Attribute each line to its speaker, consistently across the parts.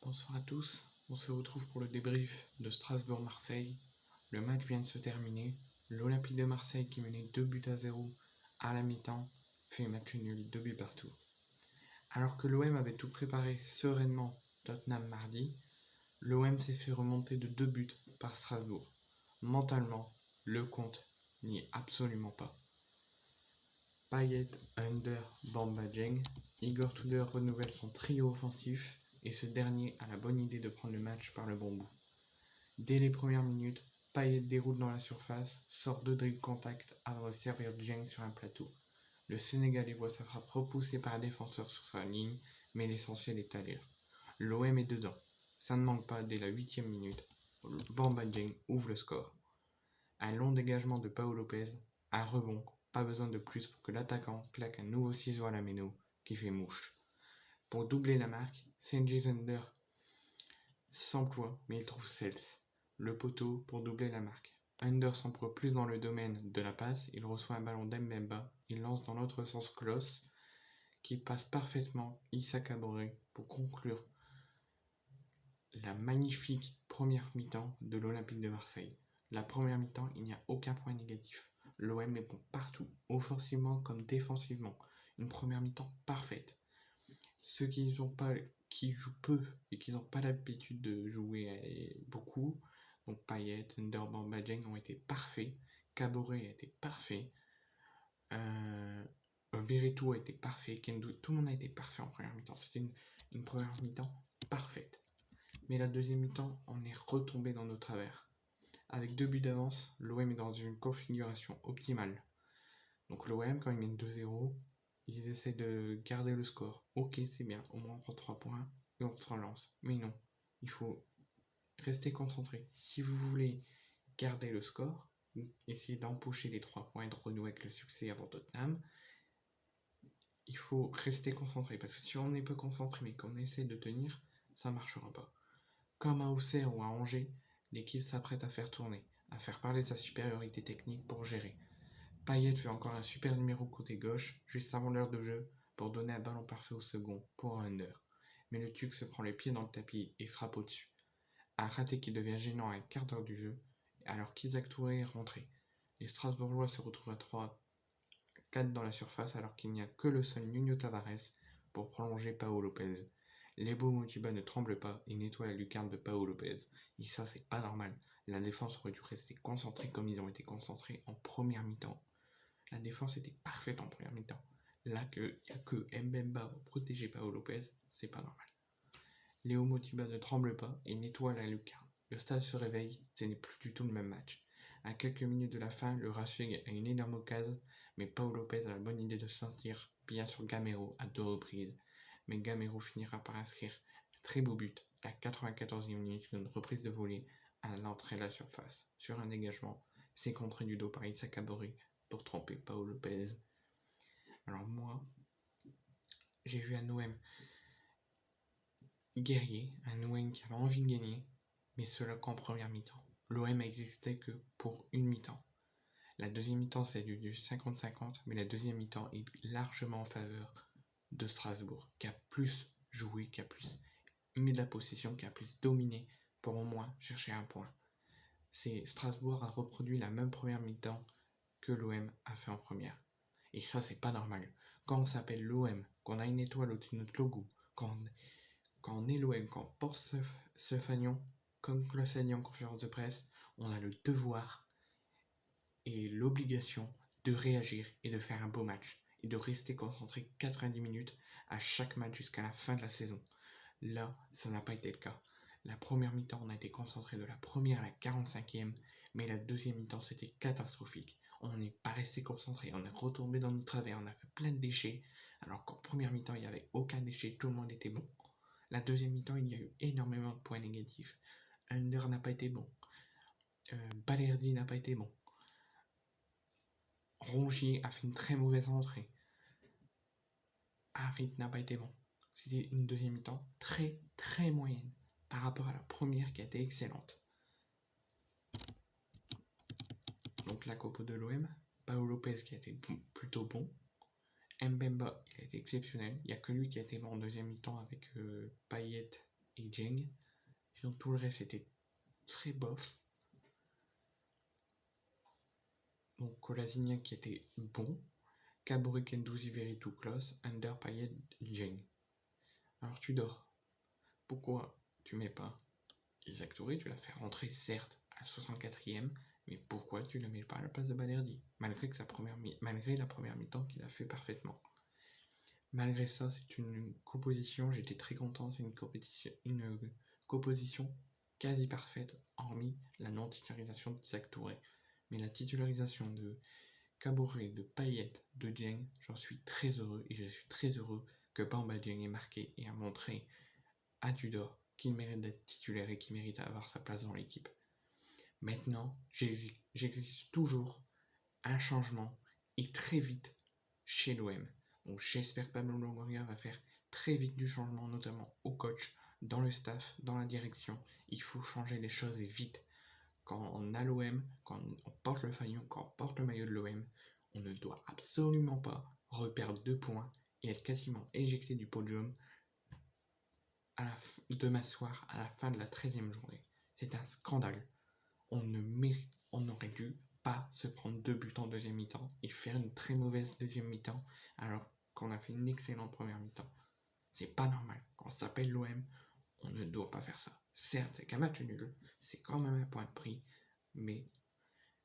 Speaker 1: Bonsoir à tous, on se retrouve pour le débrief de Strasbourg-Marseille. Le match vient de se terminer. L'Olympique de Marseille, qui menait 2-0 à la mi-temps, fait match nul, 2 buts partout. Alors que l'OM avait tout préparé sereinement Tottenham mardi, l'OM s'est fait remonter de 2 buts par Strasbourg. Mentalement, le compte n'y est absolument pas. Payet, Under, Bamba Dieng, Igor Tudor renouvelle son trio offensif et ce dernier a la bonne idée de prendre le match par le bon bout. Dès les premières minutes, Payet déroule dans la surface, sort de dribble contact avant de servir Dieng sur un plateau. Le Sénégalais voit sa frappe repoussée par un défenseur sur sa ligne, mais l'essentiel est à lire. L'OM est dedans. Ça ne manque pas dès la 8e minute. Bamba Dieng ouvre le score. Un long dégagement de Pau Lopez, un rebond, pas besoin de plus pour que l'attaquant claque un nouveau ciseau à la méno qui fait mouche. Pour doubler la marque, Cengiz Under s'emploie, mais il trouve Sels, le poteau, pour doubler la marque. Under s'emploie plus dans le domaine de la passe, il reçoit un ballon d'Mbemba, il lance dans l'autre sens Klose, qui passe parfaitement Issa Kabore pour conclure la magnifique première mi-temps de l'Olympique de Marseille. La première mi-temps, il n'y a aucun point négatif. L'OM est bon partout, offensivement comme défensivement. Une première mi-temps parfaite. Ceux qui jouent peu et qui n'ont pas l'habitude de jouer beaucoup, donc Payet, Under, Bamba Dieng ont été parfaits. Kabore a été parfait. Veretout a été parfait. Kendo, tout le monde a été parfait en première mi-temps. C'était une première mi-temps parfaite. Mais la deuxième mi-temps, on est retombé dans nos travers. Avec 2 buts d'avance, l'OM est dans une configuration optimale. Donc l'OM, quand ils mènent 2-0, ils essaient de garder le score. Ok, c'est bien, au moins on prend 3 points et on se relance. Mais non, il faut rester concentré. Si vous voulez garder le score, essayer d'empocher les 3 points et de renouer avec le succès avant Tottenham, il faut rester concentré. Parce que si on n'est pas concentré mais qu'on essaie de tenir, ça ne marchera pas. Comme à Auxerre ou à Angers, l'équipe s'apprête à faire tourner, à faire parler sa supériorité technique pour gérer. Payet fait encore un super numéro côté gauche, juste avant l'heure de jeu, pour donner un ballon parfait au second, pour un Under. Mais le Turc se prend les pieds dans le tapis et frappe au-dessus. Un raté qui devient gênant à un quart d'heure du jeu, alors qu'Isaac Touré est rentré. Les Strasbourgeois se retrouvent à 3-4 dans la surface, alors qu'il n'y a que le seul Nuno Tavares pour prolonger Pau Lopez. Lebo Motiba ne tremble pas et nettoie la lucarne de Pau Lopez. Et ça, c'est pas normal. La défense aurait dû rester concentrée comme ils ont été concentrés en première mi-temps. La défense était parfaite en première mi-temps. Là, il n'y a que Mbemba pour protéger Pau Lopez, c'est pas normal. Léo Motiba ne tremble pas et nettoie la lucarne. Le stade se réveille, ce n'est plus du tout le même match. À quelques minutes de la fin, le Racing a une énorme occasion, mais Pau Lopez a la bonne idée de sortir bien sur Gamero à 2 reprises. Mais Gamero finira par inscrire un très beau but à la 94e minute d'une reprise de volée à l'entrée de la surface. Sur un dégagement, c'est contré du dos par Issa Kabore pour tromper Pau Lopez. Alors moi, j'ai vu un OM guerrier, un OM qui avait envie de gagner, mais cela qu'en première mi-temps. L'OM a existé que pour une mi-temps. La deuxième mi-temps, c'est du 50-50, mais la deuxième mi-temps est largement en faveur de Strasbourg, qui a plus joué, qui a plus mis de la possession, qui a plus dominé pour au moins chercher un point. Strasbourg a reproduit la même première mi-temps que l'OM a fait en première. Et ça, c'est pas normal. Quand on s'appelle l'OM, qu'on a une étoile au-dessus de notre logo, quand on est l'OM, quand on porte ce fanion, comme Klaus a dit en conférence de presse, on a le devoir et l'obligation de réagir et de faire un beau match et de rester concentré 90 minutes à chaque match jusqu'à la fin de la saison. Là, ça n'a pas été le cas. La première mi-temps, on a été concentré de la première à la 45e, mais la deuxième mi-temps, c'était catastrophique. On n'est pas resté concentré, on est retombé dans nos travers, on a fait plein de déchets, alors qu'en première mi-temps, il n'y avait aucun déchet, tout le monde était bon. La deuxième mi-temps, il y a eu énormément de points négatifs. Under n'a pas été bon. Balerdi n'a pas été bon. Rongier a fait une très mauvaise entrée. Harit n'a pas été bon. C'était une deuxième mi-temps très très moyenne par rapport à la première qui a été excellente. Donc la copo de l'OM, Pau Lopez qui a été plutôt bon. Mbemba, il a été exceptionnel. Il n'y a que lui qui a été bon en deuxième mi-temps avec Payet et Dieng. Sinon, tout le reste était très bof. Donc, Kolasinac qui était bon. Caboret, Guendouzi, very too close. Under, Payet, Dieng. Alors, tu dors. Pourquoi tu mets pas Isaac Touré? Tu l'as fait rentrer, certes, à la 64e, mais pourquoi tu ne le mets pas à la place de Balerdi, malgré la première mi-temps qu'il a fait parfaitement. Malgré ça, c'est une composition, j'étais très content, c'est une composition quasi parfaite, hormis la non-titularisation d'Isaac Touré. Mais la titularisation de Caboret, de Payet, de Dieng, j'en suis très heureux, et je suis très heureux que Bamba Dieng ait marqué et a montré à Tudor qu'il mérite d'être titulaire et qu'il mérite d'avoir sa place dans l'équipe. Maintenant, j'exige toujours un changement et très vite chez l'OM. Donc j'espère que Pablo Longoria va faire très vite du changement, notamment au coach, dans le staff, dans la direction. Il faut changer les choses et vite. Quand on a l'OM, quand on porte le faillon, quand on porte le maillot de l'OM, on ne doit absolument pas reperdre 2 points et être quasiment éjecté du podium demain soir à la fin de la 13e journée. C'est un scandale. On n'aurait dû pas se prendre 2 buts en deuxième mi-temps et faire une très mauvaise deuxième mi-temps alors qu'on a fait une excellente première mi-temps. C'est pas normal. Quand on s'appelle l'OM, on ne doit pas faire ça. Certes, c'est qu'un match nul, c'est quand même un point de prix, mais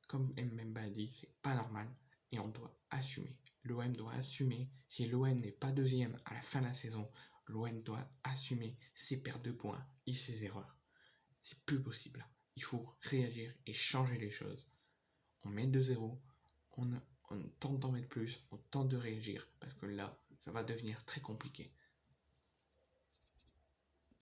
Speaker 1: comme Mbemba a dit, c'est pas normal et on doit assumer. L'OM doit assumer. Si l'OM n'est pas deuxième à la fin de la saison, l'OM doit assumer ses pertes de points et ses erreurs. C'est plus possible. Il faut réagir et changer les choses. On met 2-0, on tente d'en mettre plus, on tente de réagir, parce que là, ça va devenir très compliqué.